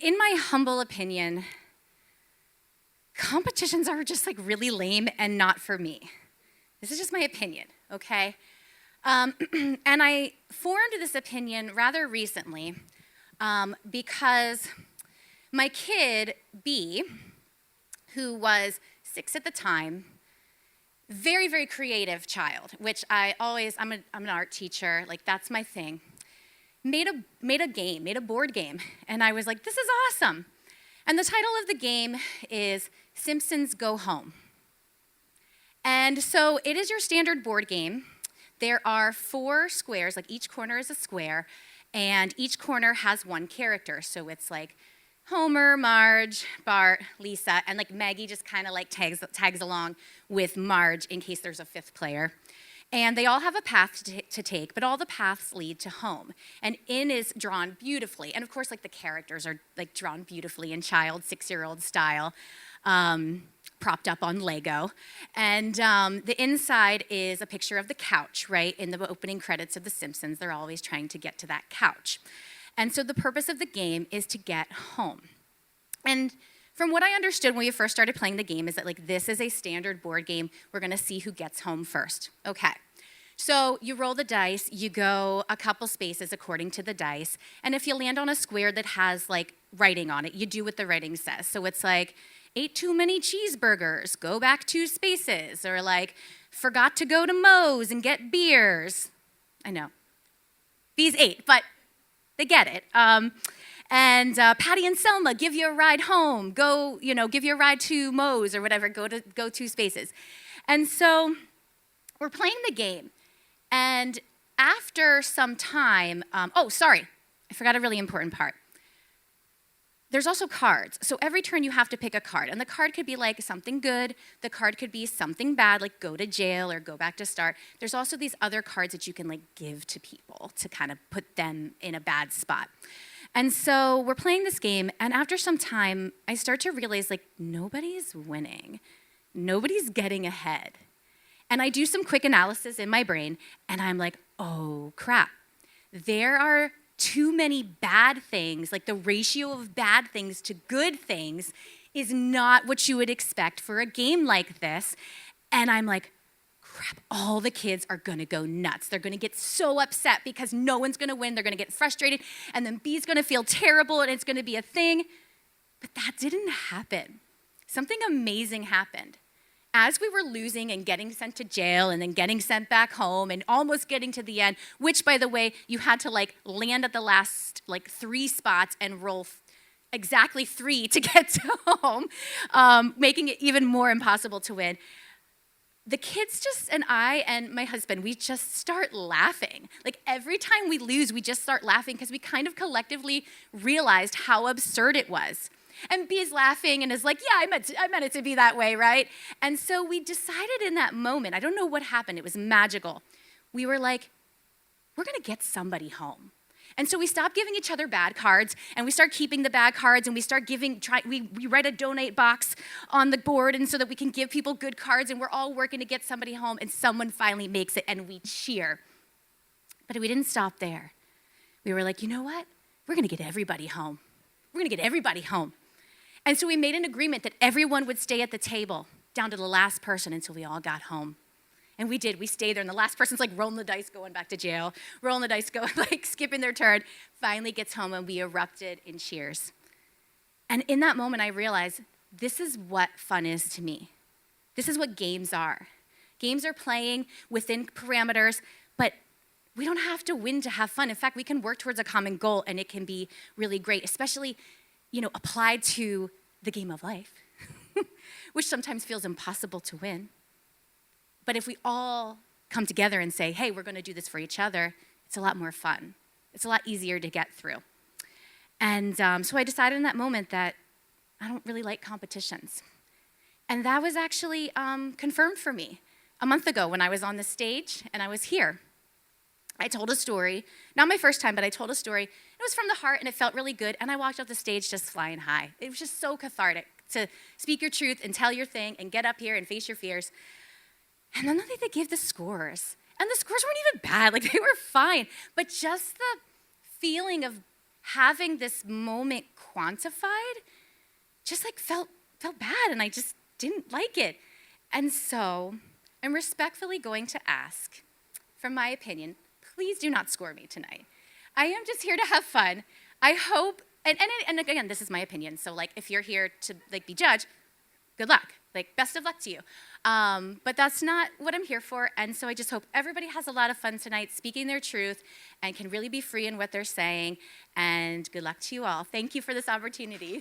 In my humble opinion, competitions are just like really lame and not for me. This is just my opinion, okay? And I formed this opinion rather recently because my kid, B, who was 6 at the time, very, very creative child, which I'm an art teacher, like that's my thing, made a board game, and I was like, this is awesome. And the title of the game is Simpsons Go Home. And so it is your standard board game. There are 4 squares, like each corner is a square, and each corner has one character. So it's like Homer, Marge, Bart, Lisa, and like Maggie just kind of like tags along with Marge in case there's a 5th player. And they all have a path to take, but all the paths lead to home. And in is drawn beautifully. And of course, like the characters are like drawn beautifully in child 6-year-old style, propped up on Lego. And the inside is a picture of the couch, right? In the opening credits of The Simpsons, they're always trying to get to that couch. And so the purpose of the game is to get home. And from what I understood when we first started playing the game is that like this is a standard board game. We're gonna see who gets home first. Okay, so you roll the dice, you go a couple spaces according to the dice, and if you land on a square that has like writing on it, you do what the writing says. So it's like, ate too many cheeseburgers, go back 2 spaces, or like, forgot to go to Moe's and get beers. I know, these 8, but they get it. And Patty and Selma give you a ride home. Go, give you a ride to Moe's or whatever. Go 2 spaces. And so we're playing the game. And after some time, I forgot a really important part. There's also cards. So every turn you have to pick a card. And the card could be like something good. The card could be something bad, like go to jail or go back to start. There's also these other cards that you can like give to people to kind of put them in a bad spot. And so we're playing this game, and after some time, I start to realize like nobody's winning. Nobody's getting ahead. And I do some quick analysis in my brain, and I'm like, oh crap. There are too many bad things, like the ratio of bad things to good things is not what you would expect for a game like this. And I'm like, crap, all the kids are gonna go nuts. They're gonna get so upset because no one's gonna win. They're gonna get frustrated, and then B's gonna feel terrible, and it's gonna be a thing. But that didn't happen. Something amazing happened. As we were losing and getting sent to jail and then getting sent back home and almost getting to the end, which, by the way, you had to like land at the last like 3 spots and roll exactly 3 to get to home, making it even more impossible to win. The kids and I and my husband, we just start laughing. Like every time we lose, we just start laughing because we kind of collectively realized how absurd it was. And B is laughing and is like, yeah, I meant it to be that way, right? And so we decided in that moment, I don't know what happened, it was magical. We were like, we're gonna get somebody home. And so we stopped giving each other bad cards, and we start keeping the bad cards, and we start we write a donate box on the board, and so that we can give people good cards, and we're all working to get somebody home, and someone finally makes it, and we cheer. But we didn't stop there. We were like, you know what? We're gonna get everybody home. We're gonna get everybody home. And so we made an agreement that everyone would stay at the table, down to the last person until we all got home. And we did, we stayed there, and the last person's like rolling the dice, going back to jail, rolling the dice, going like skipping their turn, finally gets home, and we erupted in cheers. And in that moment, I realized this is what fun is to me. This is what games are. Games are playing within parameters, but we don't have to win to have fun. In fact, we can work towards a common goal, and it can be really great, especially, applied to the game of life, which sometimes feels impossible to win. But if we all come together and say, hey, we're going to do this for each other, it's a lot more fun. It's a lot easier to get through. And so I decided in that moment that I don't really like competitions. And that was actually confirmed for me a month ago when I was on the stage and I was here. I told a story, not my first time, but I told a story. It was from the heart, and it felt really good, and I walked off the stage just flying high. It was just so cathartic to speak your truth and tell your thing and get up here and face your fears. And then they gave the scores, and the scores weren't even bad. Like, they were fine, but just the feeling of having this moment quantified just like felt bad, and I just didn't like it. And so I'm respectfully going to ask, from my opinion, please do not score me tonight. I am just here to have fun. I hope, and again, this is my opinion, so like if you're here to like be judged, good luck. Like, best of luck to you. But that's not what I'm here for, and so I just hope everybody has a lot of fun tonight speaking their truth and can really be free in what they're saying, and good luck to you all. Thank you for this opportunity.